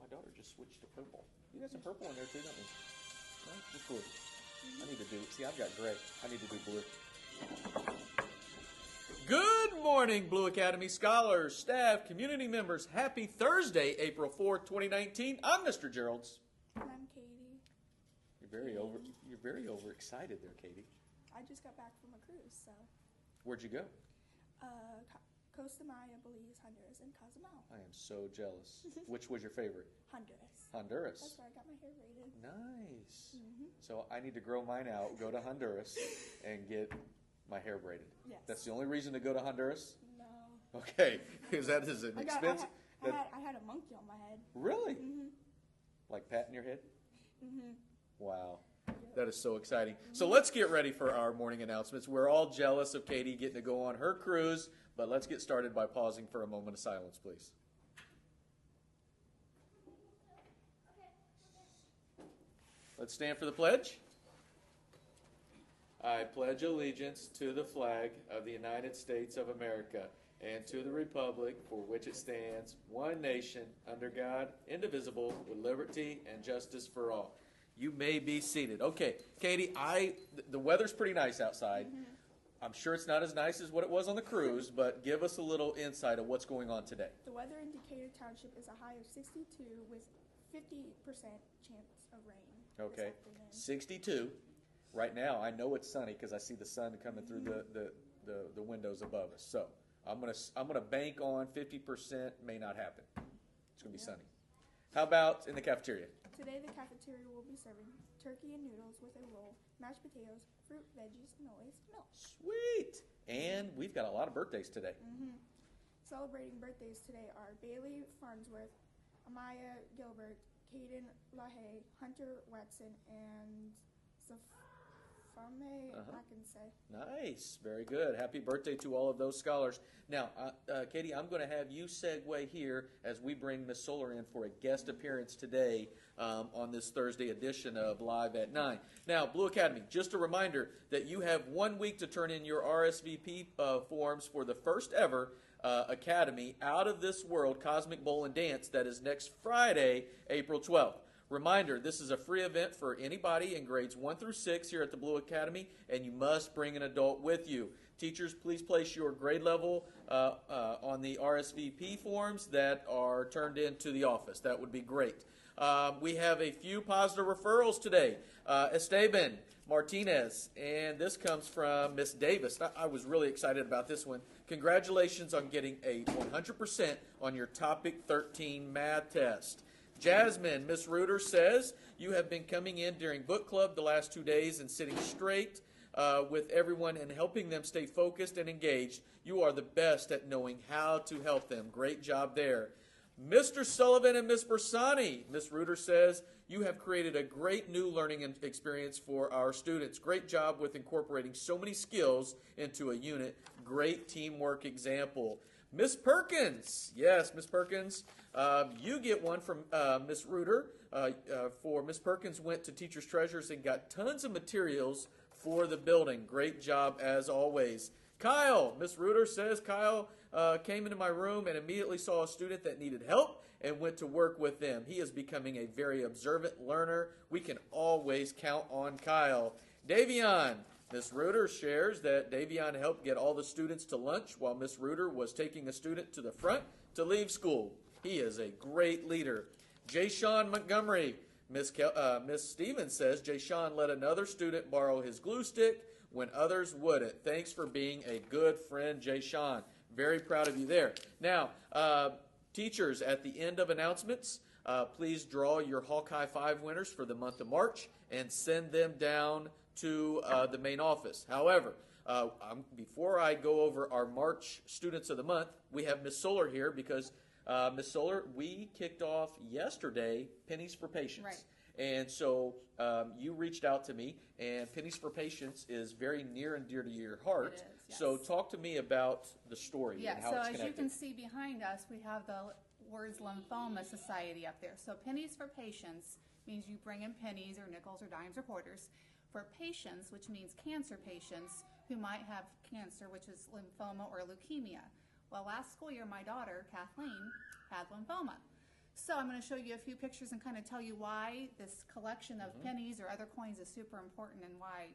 My daughter just switched to purple. You got some purple in there too, don't you? No, just blue. I need to do, see, I've got gray. I need to do blue. Good morning, Blue Academy scholars, staff, community members. Happy Thursday, April 4th, 2019. I'm Mr. Geralds. And I'm Katie. You're very overexcited there, Katie. I just got back from a cruise, so. Where'd you go? Costa Maya, Belize, Honduras, and Cozumel. I am so jealous. Which was your favorite? Honduras. Honduras. That's where I got my hair braided. Nice. Mm-hmm. So I need to grow mine out, go to Honduras, and get my hair braided. Yes. That's the only reason to go to Honduras? No. Okay, because that is an expense. I had a monkey on my head. Really? Mm-hmm. Like patting your head? Mm-hmm. Wow. That is so exciting. So let's get ready for our morning announcements. We're all jealous of Katie getting to go on her cruise, but let's get started by pausing for a moment of silence, please. Let's stand for the pledge. I pledge allegiance to the flag of the United States of America and to the republic for which it stands, one nation, under God, indivisible, with liberty and justice for all. You may be seated. Okay, Katie, the weather's pretty nice outside. Mm-hmm. I'm sure it's not as nice as what it was on the cruise, but give us a little insight of what's going on today. The weather in Decatur Township is a high of 62 with 50% chance of rain. Okay, 62. Right now, I know it's sunny because I see the sun coming through the windows above us. So I'm gonna bank on 50%. May not happen. It's gonna be sunny. How about in the cafeteria? Today, the cafeteria will be serving turkey and noodles with a roll, mashed potatoes, fruit, veggies, and always milk. Sweet! And we've got a lot of birthdays today. Mm-hmm. Celebrating birthdays today are Bailey Farnsworth, Amaya Gilbert, Caden LaHaye, Hunter Watson, and Safame Atkinson. Nice. Very good. Happy birthday to all of those scholars. Now, Katie, I'm going to have you segue here as we bring Miss Solar in for a guest appearance today on this Thursday edition of Live at 9. Now, Blue Academy, just a reminder that you have 1 week to turn in your RSVP forms for the first ever Academy Out of This World Cosmic Bowl and Dance that is next Friday, April 12th. Reminder, this is a free event for anybody in grades 1 through 6 here at the Blue Academy, and you must bring an adult with you. Teachers, please place your grade level on the RSVP forms that are turned into the office. That would be great. We have a few positive referrals today. Esteban Martinez, and this comes from Miss Davis. I was really excited about this one. Congratulations on getting a 100% on your Topic 13 math test. Jasmine, Miss Reuter says, you have been coming in during book club the last 2 days and sitting straight with everyone and helping them stay focused and engaged. You are the best at knowing how to help them. Great job there. Mr. Sullivan and Miss Bersani, Miss Reuter says, you have created a great new learning experience for our students. Great job with incorporating so many skills into a unit. Great teamwork example. Miss Perkins, yes, Miss Perkins, you get one from Miss Reuter. For Miss Perkins went to Teacher's Treasures and got tons of materials for the building. Great job as always. Kyle, Miss Reuter says Kyle came into my room and immediately saw a student that needed help and went to work with them. He is becoming a very observant learner. We can always count on Kyle. Davion, Miss Reuter shares that Davion helped get all the students to lunch while Miss Reuter was taking a student to the front to leave school. He is a great leader. Jayshawn Montgomery, Miss Stevens says Jayshawn let another student borrow his glue stick when others wouldn't. Thanks for being a good friend, Jayshawn. Very proud of you there. Now, teachers, at the end of announcements, please draw your Hawkeye 5 winners for the month of March and send them down to the main office. However, before I go over our March Students of the Month, we have Miss Solar here because, Miss Solar, we kicked off yesterday Pennies for Patience. Right. And so you reached out to me, and Pennies for Patience is very near and dear to your heart. It is, yes. So talk to me about the story Yeah, and how so it's as connected. you can see behind us, we have the words Lymphoma Society up there. So Pennies for Patients means you bring in pennies or nickels or dimes or quarters for patients, which means cancer patients who might have cancer, which is lymphoma or leukemia. Well, last school year, my daughter, Kathleen, had lymphoma. So I'm going to show you a few pictures and kind of tell you why this collection of pennies or other coins is super important and why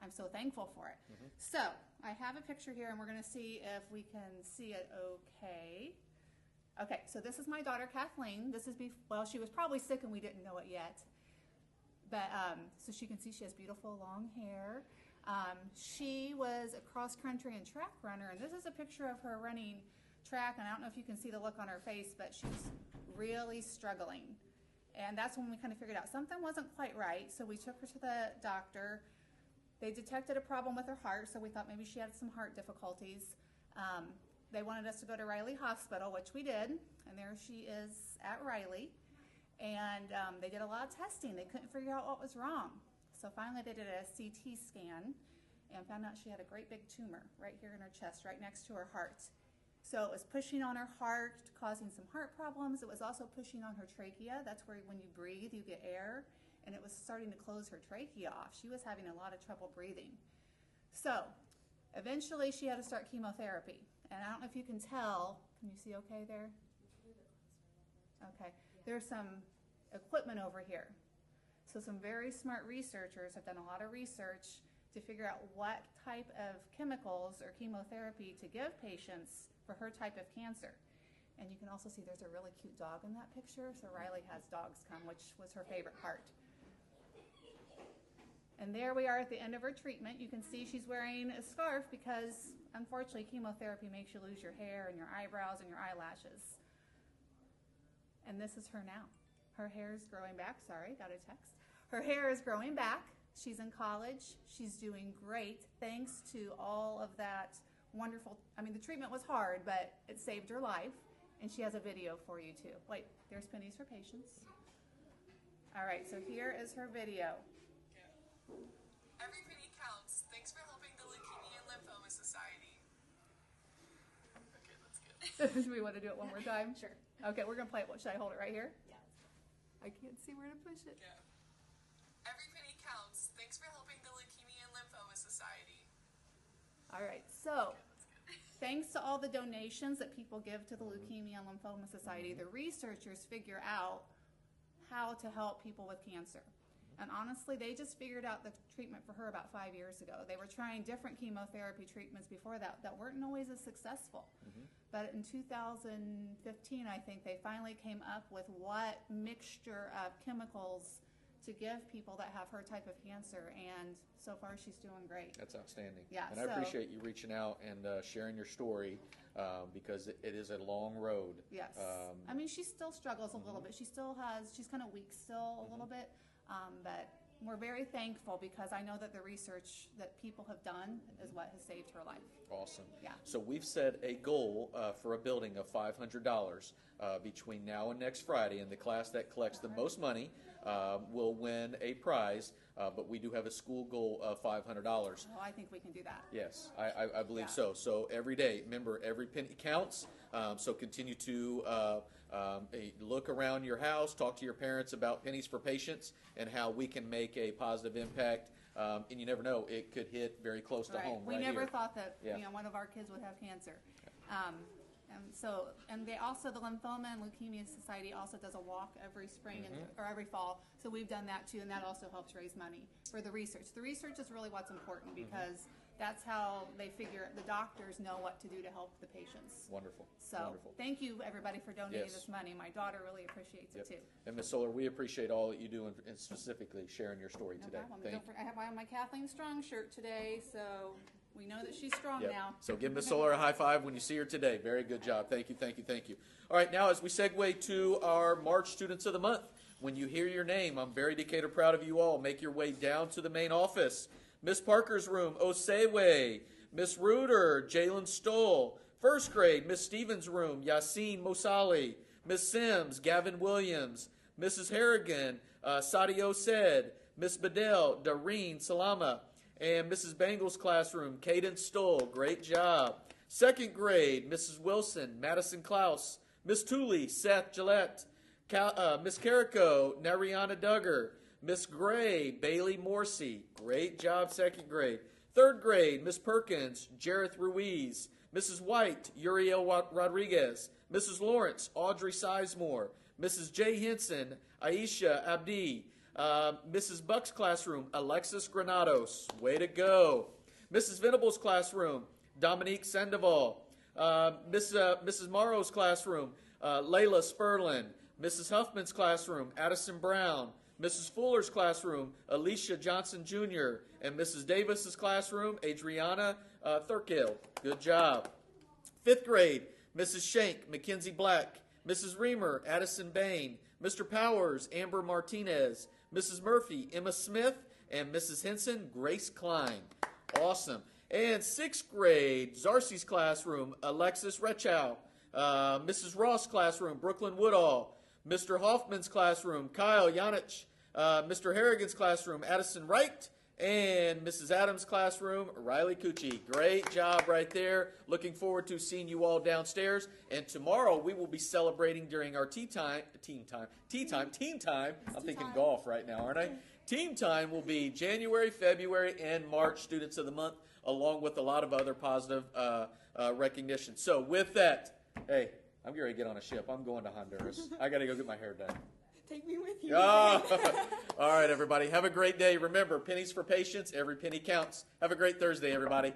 I'm so thankful for it. So I have a picture here and we're going to see if we can see it okay. Okay, so this is my daughter Kathleen. This is, well, she was probably sick and we didn't know it yet. But so she can see she has beautiful long hair. She was a cross-country and track runner, and this is a picture of her running track, and I don't know if you can see the look on her face, but she's really struggling. And that's when we kind of figured out something wasn't quite right, so we took her to the doctor. They detected a problem with her heart, so we thought maybe she had some heart difficulties. They wanted us to go to Riley Hospital, which we did, and there she is at Riley. And they did a lot of testing. They couldn't figure out what was wrong. So finally they did a CT scan and found out she had a great big tumor right here in her chest, right next to her heart. So it was pushing on her heart, causing some heart problems. It was also pushing on her trachea. That's where when you breathe, you get air. And it was starting to close her trachea off. She was having a lot of trouble breathing. So eventually she had to start chemotherapy. And I don't know if you can tell. Can you see okay there? Okay. There's some equipment over here. So some very smart researchers have done a lot of research to figure out what type of chemicals or chemotherapy to give patients for her type of cancer. And you can also see there's a really cute dog in that picture. So Riley has dogs come, which was her favorite part. And there we are at the end of her treatment. You can see she's wearing a scarf because unfortunately chemotherapy makes you lose your hair and your eyebrows and your eyelashes. And this is her now. Her hair is growing back. Sorry, got a text. Her hair is growing back. She's in college. She's doing great thanks to all of that wonderful, I mean, the treatment was hard, but it saved her life. And she has a video for you too. Wait, there's Pennies for Patients. All right, so here is her video. Every penny counts. Thanks for helping the Leukemia and Lymphoma Society. Okay, that's good. Do we want to do it one more time? Sure. Okay, we're going to play it. Should I hold it right here? Yeah. I can't see where to push it. Yeah. Every penny counts. Thanks for helping the Leukemia and Lymphoma Society. All right, so thanks to all the donations that people give to the Leukemia and Lymphoma Society, the researchers figure out how to help people with cancer. And honestly, they just figured out the treatment for her about 5 years ago. They were trying different chemotherapy treatments before that weren't always as successful. But in 2015, I think, they finally came up with what mixture of chemicals to give people that have her type of cancer, and so far she's doing great. That's outstanding. Yeah, and I appreciate you reaching out and sharing your story because it is a long road. Yes. I mean, she still struggles a little bit. She's kind of weak still a little bit, but we're very thankful because I know that the research that people have done is what has saved her life. Awesome. Yeah. So we've set a goal for a building of $500 between now and next Friday, and the class that collects the most money will win a prize, but we do have a school goal of $500. Oh, I think we can do that. Yes, I believe Yeah. so. So every day, remember, every penny counts. So continue to look around your house, talk to your parents about Pennies for Patients and how we can make a positive impact. And you never know, it could hit very close to home. We right never here. thought that Yeah. one of our kids would have cancer. And they also, the Lymphoma and Leukemia Society also does a walk every spring or every fall. So we've done that too, and that also helps raise money for the research. The research is really what's important because that's how they figure, the doctors know what to do to help the patients. Wonderful. So Wonderful. thank you everybody for donating Yes. this money. My daughter really appreciates it too. And Ms. Solar, we appreciate all that you do and specifically sharing your story No today. problem. Thank I have my Kathleen Strong shirt today, so we know that she's strong Yep. now. So give Ms. Solar a high five when you see her today. Very good job. Thank you, thank you, thank you. All right, now as we segue to our March Students of the Month, when you hear your name, I'm very Decatur proud of you all. Make your way down to the main office. Miss Parker's room, Osewe. Miss Reuter, Jalen Stoll. First grade, Miss Stevens' room, Yassine Mosali. Miss Sims, Gavin Williams. Mrs. Harrigan, Sadio Said. Miss Bedell, Dareen Salama. And Mrs. Bangle's classroom, Caden Stoll. Great job. Second grade, Mrs. Wilson, Madison Klaus. Miss Tooley, Seth Gillette. Miss Carrico, Nariana Duggar. Miss Gray, Bailey Morsey. Great job, second grade. Third grade, Miss Perkins, Jareth Ruiz. Mrs. White, Uriel Rodriguez. Mrs. Lawrence, Audrey Sizemore. Mrs. J. Henson, Aisha Abdi. Mrs. Buck's classroom, Alexis Granados. Way to go. Mrs. Venable's classroom, Dominique Sandoval. Mrs. Morrow's classroom, Layla Sperlin. Mrs. Huffman's classroom, Addison Brown. Mrs. Fuller's classroom, Alicia Johnson Jr. And Mrs. Davis's classroom, Adriana Thurkill. Good job. Fifth grade, Mrs. Shank, Mackenzie Black. Mrs. Reamer, Addison Bain. Mr. Powers, Amber Martinez. Mrs. Murphy, Emma Smith. And Mrs. Henson, Grace Klein. Awesome. And sixth grade, Zarcy's classroom, Alexis Rechow. Mrs. Ross' classroom, Brooklyn Woodall. Mr. Hoffman's classroom, Kyle Yanich. Mr. Harrigan's classroom, Addison Wright. And Mrs. Adams' classroom, Riley Cucci. Great job right there. Looking forward to seeing you all downstairs. And tomorrow we will be celebrating during our team time. I'm thinking golf right now, aren't I? Team time will be January, February, and March Students of the Month, along with a lot of other positive recognition. So with that, hey, I'm getting ready to get on a ship. I'm going to Honduras. I got to go get my hair done. Take me with you. Oh. All right, everybody. Have a great day. Remember, pennies for patience. Every penny counts. Have a great Thursday, everybody.